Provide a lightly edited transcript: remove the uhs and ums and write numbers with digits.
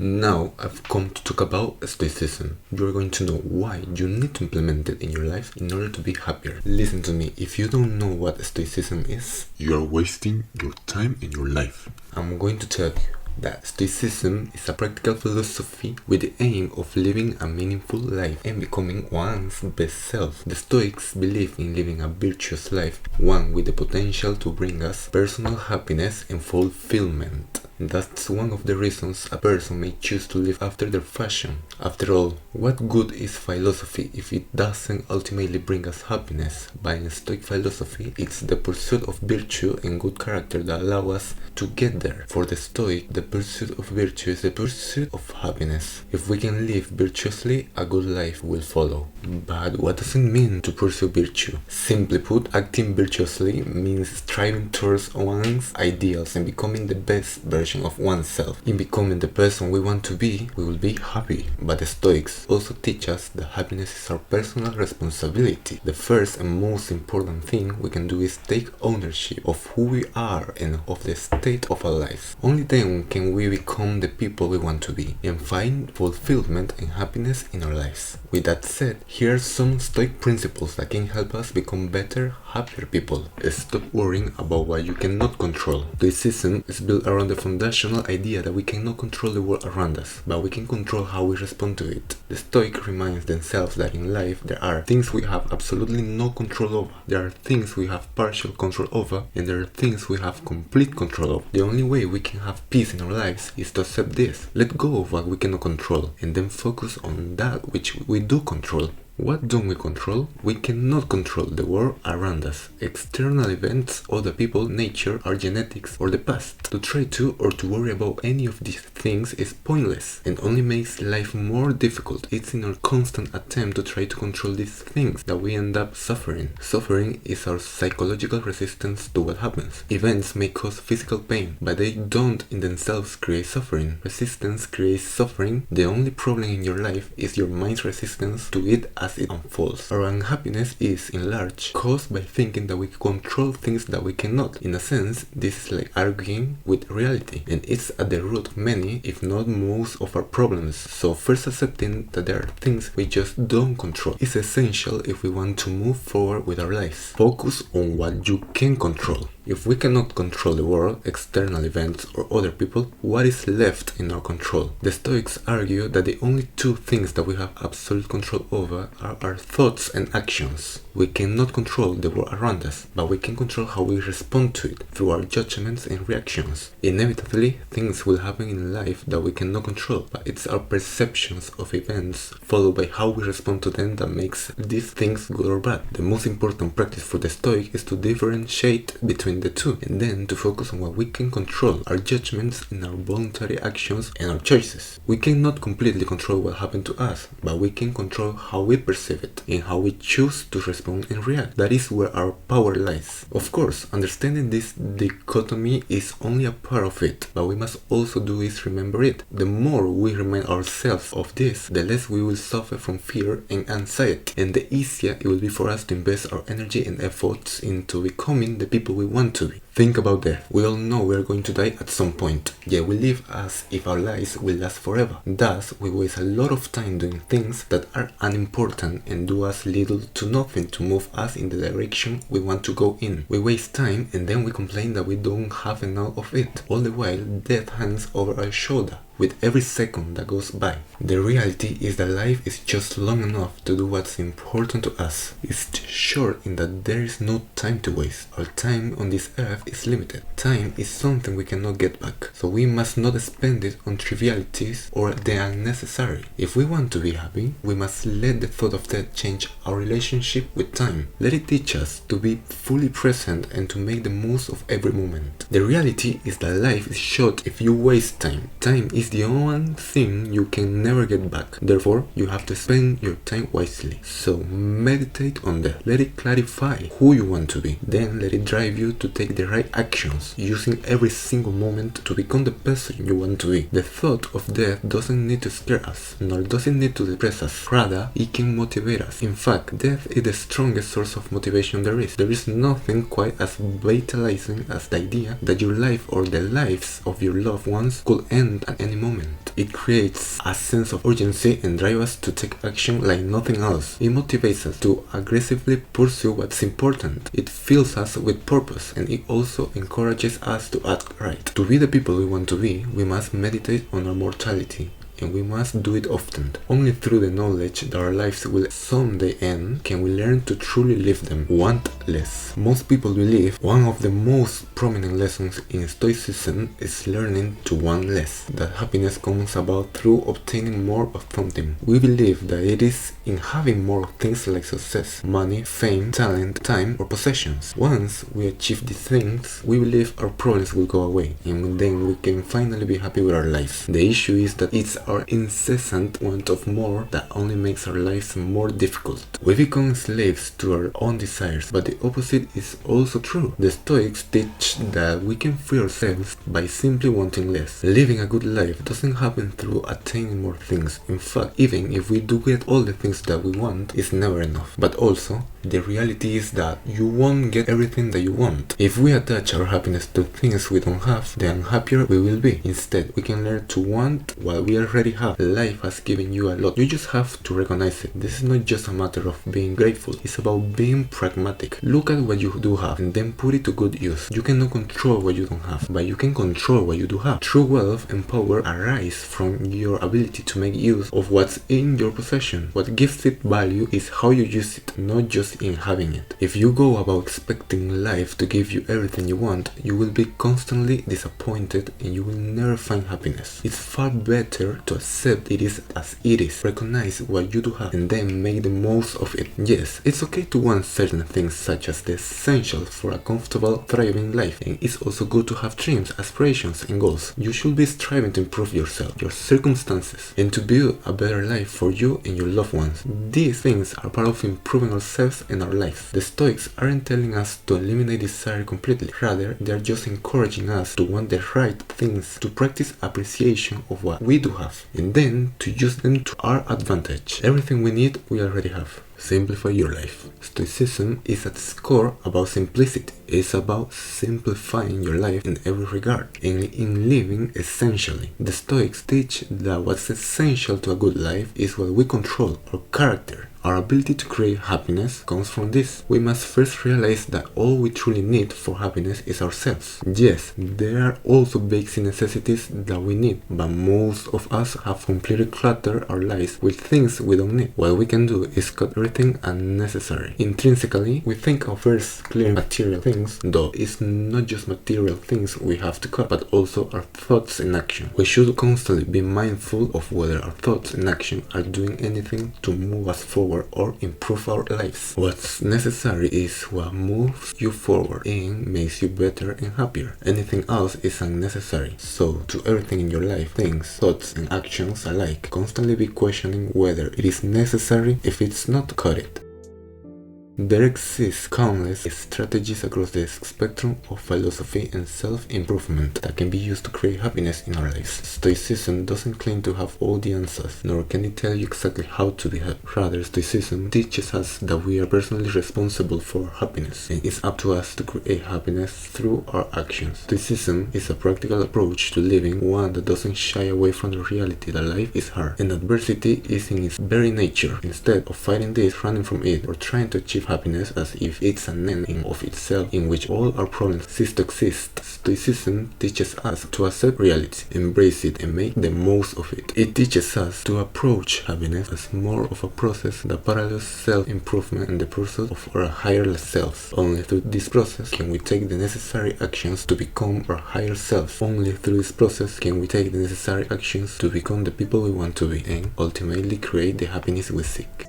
Now I've come to talk about Stoicism. You're going to know why you need to implement it in your life in order to be happier. Listen to me, if you don't know what Stoicism is, you are wasting your time in your life. I'm going to tell you that Stoicism is a practical philosophy with the aim of living a meaningful life and becoming one's best self. The Stoics believe in living a virtuous life, one with the potential to bring us personal happiness and fulfillment. That's one of the reasons a person may choose to live after their fashion. After all, what good is philosophy if it doesn't ultimately bring us happiness? By in Stoic philosophy, it's the pursuit of virtue and good character that allow us to get there. For the Stoic, the pursuit of virtue is the pursuit of happiness. If we can live virtuously, a good life will follow. But what does it mean to pursue virtue? Simply put, acting virtuously means striving towards one's ideals and becoming the best version of oneself. In becoming the person we want to be, we will be happy. But the Stoics also teach us that happiness is our personal responsibility. The first and most important thing we can do is take ownership of who we are and of the state of our lives. Only then can we become the people we want to be and find fulfillment and happiness in our lives. With that said, here are some Stoic principles that can help us become better, happier people. Stop worrying about what you cannot control. Stoicism is built around the foundational idea that we cannot control the world around us, but we can control how we respond to it. The Stoic reminds themselves that in life there are things we have absolutely no control over, there are things we have partial control over, and there are things we have complete control of. The only way we can have peace in our lives is to accept this, let go of what we cannot control, and then focus on that which we do control. What don't we control? We cannot control the world around us, external events, other people, nature, our genetics, or the past. To try to or to worry about any of these things is pointless and only makes life more difficult. It's in our constant attempt to try to control these things that we end up suffering. Suffering is our psychological resistance to what happens. Events may cause physical pain, but they don't in themselves create suffering. Resistance creates suffering. The only problem in your life is your mind's resistance to it as it unfolds. Our unhappiness is, in large, caused by thinking that we control things that we cannot. In a sense, this is like arguing with reality, and it's at the root of many, if not most, of our problems. So first accepting that there are things we just don't control is essential if we want to move forward with our lives. Focus on what you can control. If we cannot control the world, external events, or other people, what is left in our control? The Stoics argue that the only two things that we have absolute control over are our thoughts and actions. We cannot control the world around us, but we can control how we respond to it through our judgments and reactions. Inevitably, things will happen in life that we cannot control, but it's our perceptions of events followed by how we respond to them that makes these things good or bad. The most important practice for the Stoic is to differentiate between the two, and then to focus on what we can control, our judgments and our voluntary actions and our choices. We cannot completely control what happened to us, but we can control how we perceive it and how we choose to respond and react. That is where our power lies. Of course, understanding this dichotomy is only a part of it, but we must also do is remember it. The more we remind ourselves of this, the less we will suffer from fear and anxiety, and the easier it will be for us to invest our energy and efforts into becoming the people we want to be. Think about death. We all know we are going to die at some point, yet we live as if our lives will last forever. Thus, we waste a lot of time doing things that are unimportant and do us little to nothing to move us in the direction we want to go in. We waste time and then we complain that we don't have enough of it. All the while, death hangs over our shoulder with every second that goes by. The reality is that life is just long enough to do what's important to us. It's short in that there is no time to waste. Our time on this earth is limited. Time is something we cannot get back, so we must not spend it on trivialities or the unnecessary. If we want to be happy, we must let the thought of death change our relationship with time. Let it teach us to be fully present and to make the most of every moment. The reality is that life is short if you waste time. Time is the one thing you can never get back. Therefore, you have to spend your time wisely. So meditate on that. Let it clarify who you want to be. Then let it drive you to take the right actions, using every single moment to become the person you want to be. The thought of death doesn't need to scare us, nor does it need to depress us. Rather, it can motivate us. In fact, death is the strongest source of motivation there is. There is nothing quite as vitalizing as the idea that your life or the lives of your loved ones could end at any moment. It creates a sense of urgency and drives us to take action like nothing else. It motivates us to aggressively pursue what's important. It fills us with purpose, and it also encourages us to act right. To be the people we want to be, we must meditate on our mortality. And we must do it often. Only through the knowledge that our lives will someday end can we learn to truly live them. Want less. Most people believe one of the most prominent lessons in Stoicism is learning to want less. That happiness comes about through obtaining more of something. We believe that it is in having more of things like success, money, fame, talent, time, or possessions. Once we achieve these things, we believe our problems will go away, and then we can finally be happy with our lives. The issue is that it's our incessant want of more that only makes our lives more difficult. We become slaves to our own desires, but the opposite is also true. The Stoics teach that we can free ourselves by simply wanting less. Living a good life doesn't happen through attaining more things. In fact, even if we do get all the things that we want, it's never enough. But also, the reality is that you won't get everything that you want. If we attach our happiness to things we don't have, the unhappier we will be. Instead, we can learn to want what we already have. Life has given you a lot. You just have to recognize it. This is not just a matter of being grateful. It's about being pragmatic. Look at what you do have and then put it to good use. You cannot control what you don't have, but you can control what you do have. True wealth and power arise from your ability to make use of what's in your possession. What gives it value is how you use it, not just in having it. If you go about expecting life to give you everything you want, you will be constantly disappointed and you will never find happiness. It's far better to accept it is as it is, recognize what you do have, and then make the most of it. Yes, it's okay to want certain things such as the essentials for a comfortable, thriving life, and it's also good to have dreams, aspirations, and goals. You should be striving to improve yourself, your circumstances, and to build a better life for you and your loved ones. These things are part of improving ourselves and our lives. The Stoics aren't telling us to eliminate desire completely, rather they are just encouraging us to want the right things, to practice appreciation of what we do have, and then to use them to our advantage. Everything we need, we already have. Simplify your life. Stoicism is at its core about simplicity. It's about simplifying your life in every regard and in living essentially. The Stoics teach that what's essential to a good life is what we control, our character. Our ability to create happiness comes from this. We must first realize that all we truly need for happiness is ourselves. Yes, there are also basic necessities that we need, but most of us have completely cluttered our lives with things we don't need. What we can do is cut everything unnecessary. Intrinsically, we think of first clear material things, though it's not just material things we have to cut, but also our thoughts and action. We should constantly be mindful of whether our thoughts and action are doing anything to move us forward or improve our lives. What's necessary is what moves you forward and makes you better and happier. Anything else is unnecessary. So, to everything in your life, things, thoughts, and actions alike, constantly be questioning whether it is necessary. If it's not, cut it. There exist countless strategies across the spectrum of philosophy and self-improvement that can be used to create happiness in our lives. Stoicism doesn't claim to have all the answers, nor can it tell you exactly how to be happy. Rather, Stoicism teaches us that we are personally responsible for happiness, and it's up to us to create happiness through our actions. Stoicism is a practical approach to living, one that doesn't shy away from the reality that life is hard, and adversity is in its very nature. Instead of fighting this, running from it, or trying to achieve happiness as if it's an end in of itself in which all our problems cease to exist, Stoicism teaches us to accept reality, embrace it, and make the most of it. It teaches us to approach happiness as more of a process that parallels self-improvement and the pursuit of our higher selves. Only through this process can we take the necessary actions to become our higher selves. Only through this process can we take the necessary actions to become the people we want to be and ultimately create the happiness we seek.